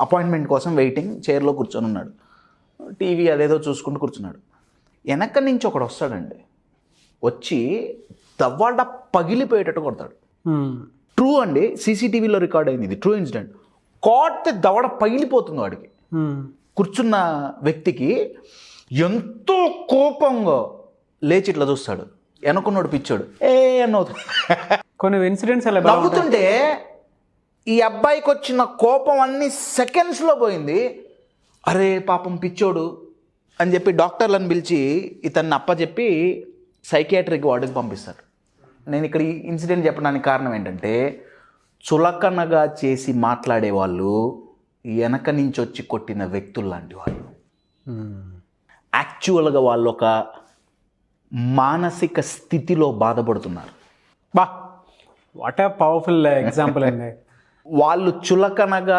Appointment కోసం waiting, చైర్లో కూర్చొని ఉన్నాడు. టీవీ అదేదో చూసుకుంటూ కూర్చున్నాడు. వెనక నుంచి ఒకడు వస్తాడండి, వచ్చి దవ్వాడ పగిలిపోయేటట్టు కొడతాడు. ట్రూ అండి, సీసీటీవీలో రికార్డ్ అయింది, ఇది ట్రూ ఇన్సిడెంట్. కొడితే దవడ పగిలిపోతుంది వాడికి. కూర్చున్న వ్యక్తికి ఎంతో కోపంగా లేచి ఇట్లా చూస్తాడు. వెనకున్నాడు పిచ్చాడు, అన్నవుతుంది. కొన్ని ఇన్సిడెంట్స్ అలా నవ్వుతుంటే ఈ అబ్బాయికి వచ్చిన కోపం అన్ని సెకండ్స్లో పోయింది. అరే పాపం పిచ్చోడు అని చెప్పి డాక్టర్లను పిలిచి ఇతన్ని అప్పచెప్పి సైకియాట్రిక్ వార్డుకి పంపిస్తారు. నేను ఇక్కడ ఈ ఇన్సిడెంట్ చెప్పడానికి కారణం ఏంటంటే, చులకనగా చేసి మాట్లాడే వాళ్ళు వెనక నుంచి వచ్చి కొట్టిన వ్యక్తులు లాంటి వాళ్ళు. యాక్చువల్గా వాళ్ళు ఒక మానసిక స్థితిలో బాధపడుతున్నారు. వాట్ ఏ పవర్ఫుల్ ఎగ్జాంపుల్ అండి. వాళ్ళు చులకనగా